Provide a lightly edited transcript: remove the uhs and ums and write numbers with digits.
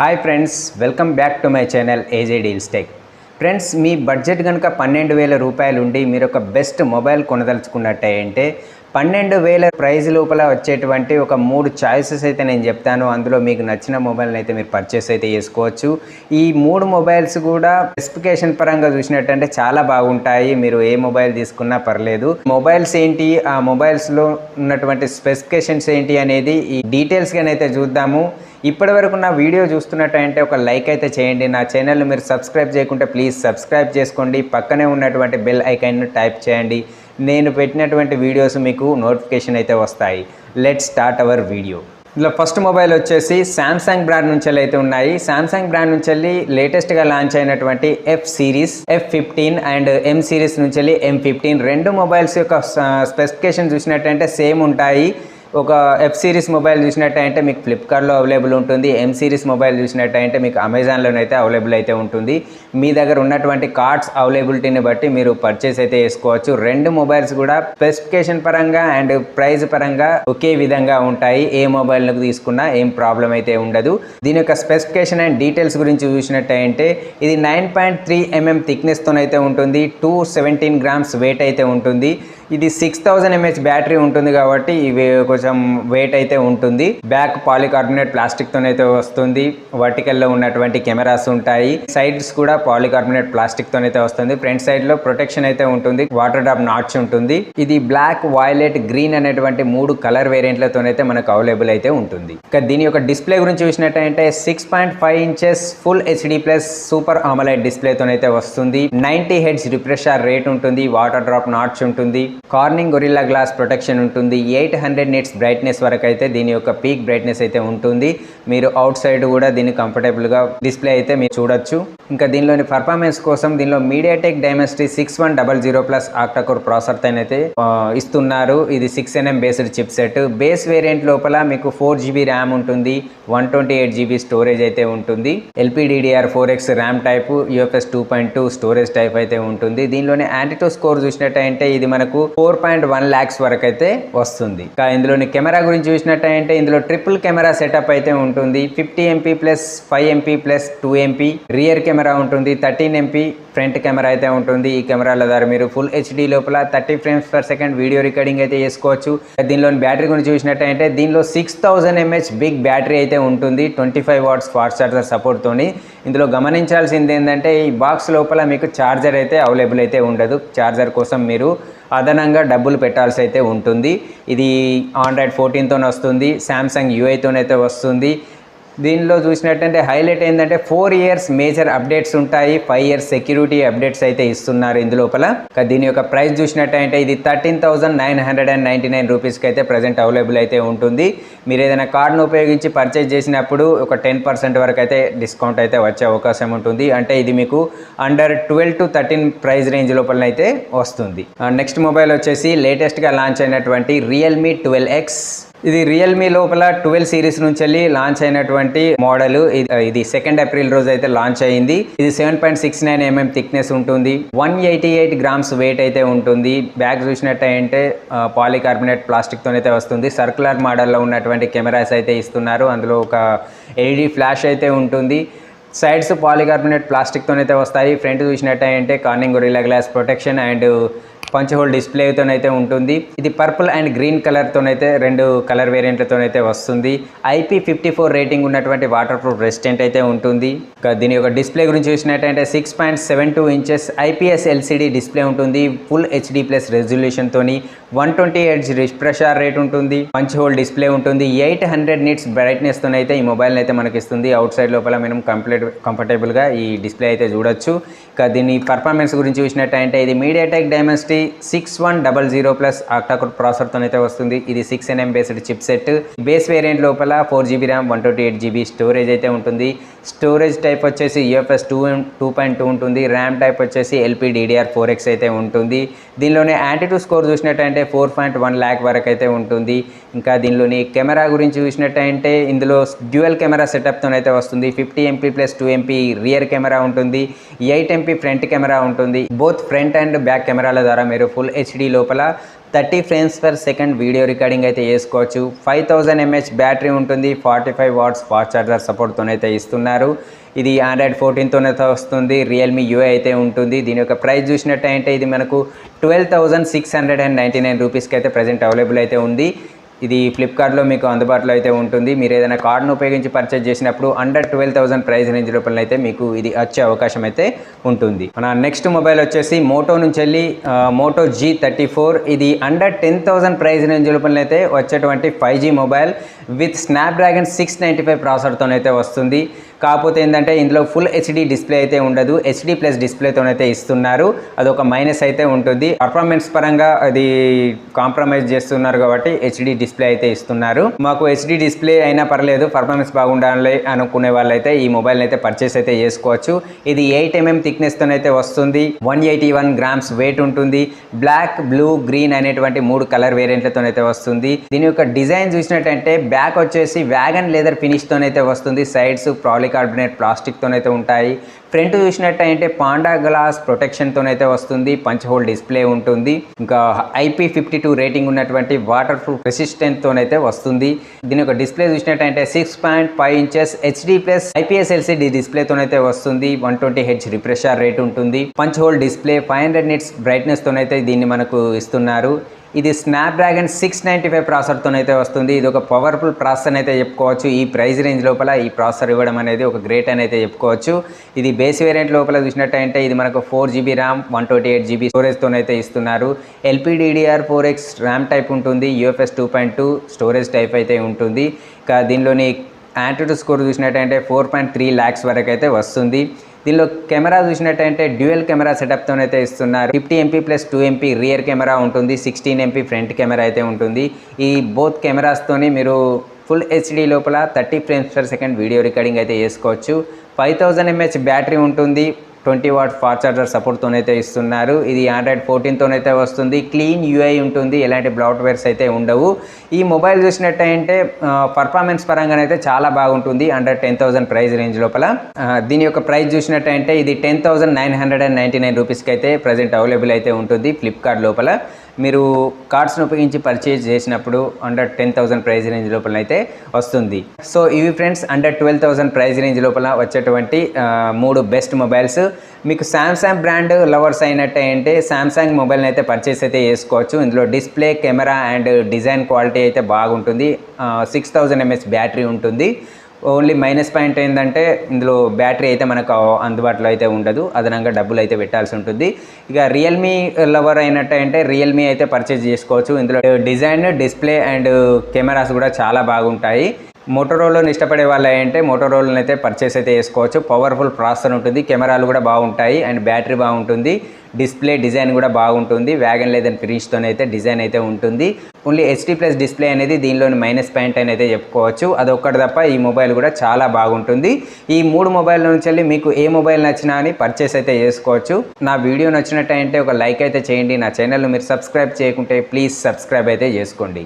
Hi friends, welcome back to my channel ఏజే deals tech. Friends, me budget కనుక 12,000 రూపాయలు ఉండి మీరు ఒక బెస్ట్ మొబైల్ కొనదలుచుకున్నట్టే 12,000 ప్రైజ్ లోపల వచ్చేటువంటి ఒక 3 చాయిసెస్ అయితే నేను చెప్తాను. అందులో మీకు నచ్చిన మొబైల్ని అయితే మీరు పర్చేస్ అయితే చేసుకోవచ్చు. ఈ 3 మొబైల్స్ కూడా స్పెసిఫికేషన్ పరంగా చూసినట్టంటే చాలా బాగుంటాయి. మీరు ఏ మొబైల్ తీసుకున్నా పర్లేదు. మొబైల్స్ ఏంటి, ఆ మొబైల్స్లో ఉన్నటువంటి స్పెసిఫికేషన్స్ ఏంటి అనేది ఈ డీటెయిల్స్గానైతే చూద్దాము. ఇప్పటి వరకు నా వీడియో చూస్తున్నట్టంటే ఒక లైక్ అయితే చేయండి. నా ఛానల్ని మీరు సబ్స్క్రైబ్ చేయకుంటే ప్లీజ్ సబ్స్క్రైబ్ చేసుకోండి. పక్కనే ఉన్నటువంటి బెల్ ఐకాన్ను టైప్ చేయండి. నేను పెట్టినటువంటి వీడియోస్ మీకు నోటిఫికేషన్ అయితే వస్తాయి. Let's start our video. ఇందులో ఫస్ట్ మొబైల్ వచ్చేసి శాంసంగ్ బ్రాండ్ నుంచి అయితే ఉన్నాయి. శాంసంగ్ బ్రాండ్ నుంచి వెళ్ళి లేటెస్ట్గా లాంచ్ అయినటువంటి F series F15 and M series నుంచి వెళ్ళి M15 రెండు మొబైల్స్ యొక్క స్పెసిఫికేషన్ చూసినట్టంటే సేమ్ ఉంటాయి. ఒక ఎఫ్ సిరీస్ మొబైల్ చూసినట్టయితే మీకు ఫ్లిప్కార్ట్లో అవైలబుల్ ఉంటుంది. ఎం సిరీస్ మొబైల్ చూసినట్టయితే మీకు అమెజాన్లోనైతే అవైలబుల్ అయితే ఉంటుంది. మీ దగ్గర ఉన్నటువంటి కార్డ్స్ అవైలబిలిటీని బట్టి మీరు పర్చేస్ అయితే చేసుకోవచ్చు. రెండు మొబైల్స్ కూడా స్పెసిఫికేషన్ పరంగా అండ్ ప్రైస్ పరంగా ఒకే విధంగా ఉంటాయి. ఏ మొబైల్ను తీసుకున్నా ఏం ప్రాబ్లం అయితే ఉండదు. దీని యొక్క స్పెసిఫికేషన్ అండ్ డీటెయిల్స్ గురించి చూసినట్టయితే ఇది 9.3 mm థిక్నెస్తోనైతే ఉంటుంది. 217 grams వెయిట్ అయితే ఉంటుంది. ఇది 6000 mAh బ్యాటరీ ఉంటుంది కాబట్టి ఇవి కొంచెం వెయిట్ అయితే ఉంటుంది. బ్యాక్ పాలికార్బోనేట్ ప్లాస్టిక్తోనైతే వస్తుంది. వర్టికల్లో ఉన్నటువంటి కెమెరాస్ ఉంటాయి. సైడ్స్ కూడా పాలికార్బోనేట్ ప్లాస్టిక్తోనైతే వస్తుంది. ఫ్రంట్ సైడ్లో ప్రొటెక్షన్ అయితే ఉంటుంది. వాటర్ డ్రాప్ నాచ్ ఉంటుంది. ఇది బ్లాక్, వైలెట్, గ్రీన్ అనేటువంటి 3 కలర్ వేరియంట్లతోనైతే మనకు అవైలబుల్ అయితే ఉంటుంది. ఇక దీని యొక్క డిస్ప్లే గురించి చూసినట్టయితే 6.5 inches full HD+ super AMOLED డిస్ప్లేతోనైతే వస్తుంది. 90 Hz రిఫ్రెష్ రేట్ ఉంటుంది. వాటర్ డ్రాప్ నాచ్ ఉంటుంది. కార్నింగ్ గొరిల్లా గ్లాస్ ప్రొటెక్షన్ ఉంటుంది. 800 nits బ్రైట్నెస్ వరకు అయితే దీని యొక్క పీక్ బ్రైట్నెస్ అయితే ఉంటుంది. మీరు అవుట్ సైడ్ కూడా దీన్ని కంఫర్టబుల్గా డిస్ప్లే అయితే మీరు చూడొచ్చు. ఇంకా దీనిలోని పర్ఫార్మెన్స్ కోసం దీనిలో MediaTek Dimensity 6100+ ఆక్టాకోర్ ప్రాసెసర్ అయితే ఇస్తున్నారు. ఇది 6 nm based chip set. Base variant లోపల మీకు 4GB ర్యామ్ ఉంటుంది. 128GB స్టోరేజ్ అయితే ఉంటుంది. LPDDR4X RAM type, UFS 2.2 storage type అయితే ఉంటుంది. దీనిలోని యాంటిటో స్కోర్ చూసినట్టయితే ఇది మనకు 4.1 lakhs వరకు అయితే వస్తుంది. ఇందులోని కెమెరా గురించి చూసినట్టయితే ఇందులో ట్రిపుల్ కెమెరా సెటప్ అయితే ఉంటుంది. 50 MP plus 5 MP plus 2 MP rear camera ఉంటుంది. 13 MP ఫ్రంట్ కెమెరా అయితే ఉంటుంది. ఈ కెమెరాల ద్వారా మీరు ఫుల్ HD లోపల 30 frames/second వీడియో రికార్డింగ్ అయితే చేసుకోవచ్చు. దీనిలోని బ్యాటరీ గురించి చూసినట్టయితే దీనిలో 6000 mAh బిగ్ బ్యాటరీ అయితే ఉంటుంది. 25 watts ఫాస్ట్ చార్జర్ సపోర్ట్ తోని. ఇందులో గమనించాల్సింది ఏంటంటే ఈ బాక్స్ లోపల మీకు ఛార్జర్ అయితే అవైలబుల్ అయితే ఉండదు. ఛార్జర్ కోసం మీరు అదనంగా డబ్బులు పెట్టాల్సి అయితే ఉంటుంది. ఇది Android 14 తోనే వస్తుంది. సామ్సంగ్ UI తోనైతే వస్తుంది. దీనిలో చూసినట్టంటే హైలైట్ ఏంటంటే 4 years మేజర్ అప్డేట్స్ ఉంటాయి. 5 years సెక్యూరిటీ అప్డేట్స్ అయితే ఇస్తున్నారు ఇందులోపల. దీని యొక్క ప్రైస్ చూసినట్టయితే ఇది 13,999 రూపీస్కి అయితే ప్రజెంట్ అవైలబుల్ అయితే ఉంటుంది. మీరు ఏదైనా కార్డును ఉపయోగించి పర్చేజ్ చేసినప్పుడు ఒక 10% వరకు అయితే డిస్కౌంట్ అయితే వచ్చే అవకాశం ఉంటుంది. అంటే ఇది మీకు అండర్ 12 to 13 ప్రైస్ రేంజ్ లోపల అయితే వస్తుంది. నెక్స్ట్ మొబైల్ వచ్చేసి లేటెస్ట్గా లాంచ్ అయినటువంటి Realme 12X. ఇది రియల్మీ లోపల 12 సిరీస్ నుంచి వెళ్ళి లాంచ్ అయినటువంటి మోడల్. ఇది 2nd April రోజు అయితే లాంచ్ అయింది. ఇది 7.69 mm థిక్నెస్ ఉంటుంది. 188 grams వెయిట్ అయితే ఉంటుంది. బ్యాక్ చూసినట్టయితే పాలికార్బోనేట్ ప్లాస్టిక్ తోనైతే వస్తుంది. సర్కులర్ మోడల్లో ఉన్నటువంటి కెమెరాస్ అయితే ఇస్తున్నారు. అందులో ఒక LED ఫ్లాష్ అయితే ఉంటుంది. సైడ్స్ పాలికార్బోనేట్ ప్లాస్టిక్ తోనైతే వస్తాయి. ఫ్రంట్ చూసినట్టయితే Corning Gorilla glass protection and punch hole డిస్ప్లేతోనైతే ఉంటుంది. ఇది పర్పుల్ అండ్ గ్రీన్ కలర్తోనైతే 2 కలర్ వేరియంట్లతోనైతే వస్తుంది. IP54 రేటింగ్ ఉన్నటువంటి వాటర్ ప్రూఫ్ రెసిస్టెంట్ అయితే ఉంటుంది. దీని యొక్క డిస్ప్లే గురించి చూసినట్టయితే 6.72 inches IPS LCD డిస్ప్లే ఉంటుంది. Full HD+ రెజల్యూషన్తోని 120 Hz refresh rate ఉంటుంది. పంచ్ హోల్ డిస్ప్లే ఉంటుంది. 800 nits బ్రైట్నెస్తోనైతే ఈ మొబైల్ అయితే మనకి ఇస్తుంది. అవుట్ సైడ్ లోపల మనం కంఫర్టబుల్గా ఈ డిస్ప్లే అయితే చూడొచ్చు. దీని పర్ఫార్మెన్స్ గురించి చూసినట్టయితే ఇది MediaTek Dimensity 6100+ ఆక్టాకోర్ ప్రాసెసర్తోనైతే వస్తుంది. ఇది 6 nm based chip set. Base variant లోపల 4GB ర్యామ్, 128GB స్టోరేజ్ అయితే ఉంటుంది. స్టోరేజ్ టైప్ వచ్చేసి UFS 2.2 ఉంటుంది. ర్యామ్ టైప్ వచ్చేసి LPDDR4X అయితే ఉంటుంది. దీనిలోనే యాంటిటో స్కోర్ చూసినట్టయితే 4.1 lakh వరకు అయితే ఉంటుంది. ఇంకా దీనిలోని కెమెరా గురించి చూసినట్టయితే ఇందులో డ్యూయల్ కెమెరా సెటప్తోనైతే వస్తుంది. 50 MP plus 2 MP rear camera ఉంటుంది. 8 MP ఫ్రంట్ కెమెరా ఉంటుంది. బోత్ ఫ్రంట్ అండ్ బ్యాక్ కెమెరాల ద్వారా మీరు ఫుల్ HD లోపల 30 frames per second video recording అయితే చేసుకోవచ్చు. 5000 mAh బ్యాటరీ ఉంటుంది. 45 వాట్స్ ఫాస్ట్ ఛార్జర్ సపోర్ట్తోనైతే ఇస్తున్నారు. ఇది ఆండ్రాయిడ్ 14తోనైతే వస్తుంది. రియల్మీ యూఐ అయితే ఉంటుంది. దీని యొక్క ప్రైస్ చూసినట్టయితే ఇది మనకు 12,699 రూపీస్కి అయితే ప్రజెంట్ అవైలబుల్ అయితే ఉంది. ఇది ఫ్లిప్కార్ట్లో మీకు అందుబాటులో అయితే ఉంటుంది. మీరు ఏదైనా కార్డును ఉపయోగించి పర్చేజ్ చేసినప్పుడు అండర్ 12,000 ప్రైస్ రేంజ్ లోపల అయితే మీకు ఇది వచ్చే అవకాశం అయితే ఉంటుంది. మన నెక్స్ట్ మొబైల్ వచ్చేసి మోటో నుంచి వెళ్ళి మోటో G34. ఇది అండర్ 10,000 ప్రైస్ రేంజ్ లోపల అయితే వచ్చేటువంటి 5G మొబైల్ విత్ స్నాప్డ్రాగన్ 695 ప్రాసెసర్తోనైతే వస్తుంది. కాకపోతే ఏంటంటే ఇందులో ఫుల్ హెచ్డి డిస్ప్లే అయితే ఉండదు. హెచ్డి ప్లస్ డిస్ప్లేతోనైతే ఇస్తున్నారు. అదొక మైనస్ అయితే ఉంటుంది. పర్ఫార్మెన్స్ పరంగా అది కాంప్రమైజ్ చేస్తున్నారు కాబట్టి హెచ్డి డిస్ప్లే అయితే ఇస్తున్నారు. మాకు హెచ్డి డిస్ప్లే అయినా పర్లేదు, పర్ఫార్మెన్స్ బాగుండాలి అనుకునే వాళ్ళైతే ఈ మొబైల్ అయితే పర్చేస్ అయితే చేసుకోవచ్చు. ఇది 8mm థిక్నెస్తోనైతే వస్తుంది. 181 గ్రామ్స్ వెయిట్ ఉంటుంది. బ్లాక్, బ్లూ, గ్రీన్ అనేటువంటి 3 కలర్ వేరియంట్లతోనైతే వస్తుంది. దీని యొక్క డిజైన్ చూసినట్టంటే బ్యాక్ వచ్చేసి వ్యాగన్ లెదర్ ఫినిష్తోనైతే వస్తుంది. సైడ్స్ పాలికార్బోనేట్ ప్లాస్టిక్తోనైతే ఉంటాయి. ఫ్రంట్ చూసినట్టయితే పాండా గ్లాస్ ప్రొటెక్షన్తోనైతే వస్తుంది. పంచ్ హోల్ డిస్ప్లే ఉంటుంది. ఇంకా IP52 రేటింగ్ ఉన్నటువంటి వాటర్ ప్రూఫ్ రెసిస్టెంట్తోనైతే వస్తుంది. దీని యొక్క డిస్ప్లే చూసినట్టయితే 6.5 inches HD plus IPS LCD డిస్ప్లేతోనైతే వస్తుంది. 120Hz రిఫ్రెష్ రేట్ ఉంటుంది. Punch whole display 500 nits brightness తోనైతే దీన్ని మనకు ఇస్తున్నారు. ఇది స్నాప్డ్రాగన్ 695 ప్రాసెసర్తోనైతే వస్తుంది. ఇది ఒక పవర్ఫుల్ ప్రాసెసర్ అయితే చెప్పుకోవచ్చు. ఈ ప్రైస్ రేంజ్ లోపల ఈ ప్రాసెసర్ ఇవ్వడం అనేది ఒక గ్రేట్ అని అయితే చెప్పుకోవచ్చు. ఇది బేస్ వేరియంట్ లోపల చూసినట్టయితే ఇది మనకు 4GB ర్యామ్ 128GB స్టోరేజ్తోనైతే ఇస్తున్నారు. LPDDR4X ర్యామ్ టైప్ ఉంటుంది. UFS 2.2 స్టోరేజ్ టైప్ అయితే ఉంటుంది. ఇంకా దీనిలోని యాంట్యూడ్ స్కోర్ చూసినట్టయితే 4.3 lakhs వరకు అయితే వస్తుంది. దీనిలో కెమెరా చూసినట్టయితే డ్యూయల్ కెమెరా సెటప్తోనైతే ఇస్తున్నారు. 50MP plus 2MP rear camera ఉంటుంది. 16MP ఫ్రంట్ కెమెరా అయితే ఉంటుంది. ఈ బోత్ కెమెరాస్తోని మీరు ఫుల్ హెచ్డి లోపల 30 frames per second video recording అయితే చేసుకోవచ్చు. 5000 mAh బ్యాటరీ ఉంటుంది. 20 వాట్ ఫాస్ట్ ఛార్జర్ సపోర్ట్తోనైతే ఇస్తున్నారు. ఇది ఆండ్రాయిడ్ 14తోనైతే వస్తుంది. క్లీన్ యూఐ ఉంటుంది. ఎలాంటి బ్లౌట్వేర్స్ అయితే ఉండవు. ఈ మొబైల్ చూసినట్టయితే పర్ఫార్మెన్స్ పరంగానైతే చాలా బాగుంటుంది. అండర్ 10,000 ప్రైస్ రేంజ్ లోపల. దీని యొక్క ప్రైస్ చూసినట్టయితే ఇది 10,999 రూపీస్కి అయితే ప్రజెంట్ అవైలబుల్ అయితే ఉంటుంది ఫ్లిప్కార్ట్ లోపల. మీరు కార్డ్స్ను ఉపయోగించి పర్చేజ్ చేసినప్పుడు అండర్ 10,000 ప్రైస్ రేంజ్ లోపల అయితే వస్తుంది. సో ఇవి ఫ్రెండ్స్ అండర్ 12,000 ప్రైస్ రేంజ్ లోపల వచ్చేటువంటి 3 బెస్ట్ మొబైల్స్. మీకు శాంసంగ్ బ్రాండ్ లవర్స్ అయినట్టయితే శాంసంగ్ మొబైల్ని అయితే పర్చేస్ అయితే చేసుకోవచ్చు. ఇందులో display, camera and design quality అయితే బాగుంటుంది. 6000 mAh బ్యాటరీ ఉంటుంది. ఓన్లీ మైనస్ పాయింట్ ఏంటంటే ఇందులో బ్యాటరీ అయితే మనకు అందుబాటులో అయితే ఉండదు. అదనంగా డబ్బులు అయితే పెట్టాల్సి ఉంటుంది. ఇక రియల్మీ లవర్ అయినట్టంటే రియల్మీ అయితే పర్చేజ్ చేసుకోవచ్చు. ఇందులో డిజైన్, డిస్ప్లే అండ్ కెమెరాస్ కూడా చాలా బాగుంటాయి. మోటోరోలాని ఇష్టపడే వాళ్ళు అంటే మోటోరోలాని అయితే పర్చేస్ అయితే చేసుకోవచ్చు. పవర్ఫుల్ ప్రాసెసర్ ఉంటుంది. కెమెరాలు కూడా బాగుంటాయి అండ్ బ్యాటరీ బాగుంటుంది. డిస్ప్లే డిజైన్ కూడా బాగుంటుంది. వ్యాగన్ లెదర్ ఫినిష్తోనైతే డిజైన్ అయితే ఉంటుంది. ఓన్లీ హెచ్డి ప్లస్ డిస్ప్లే అనేది దీనిలోని మైనస్ పాయింట్ అని అయితే చెప్పుకోవచ్చు. అదొక్కటి తప్ప ఈ మొబైల్ కూడా చాలా బాగుంటుంది. ఈ 3 మొబైల్ నుంచి వెళ్ళి మీకు ఏ మొబైల్ నచ్చినా అని పర్చేస్ అయితే చేసుకోవచ్చు. నా వీడియో నచ్చినట్టయితే ఒక లైక్ అయితే చేయండి. నా ఛానల్ను మీరు సబ్స్క్రైబ్ చేయకుంటే ప్లీజ్ సబ్స్క్రైబ్ అయితే చేసుకోండి.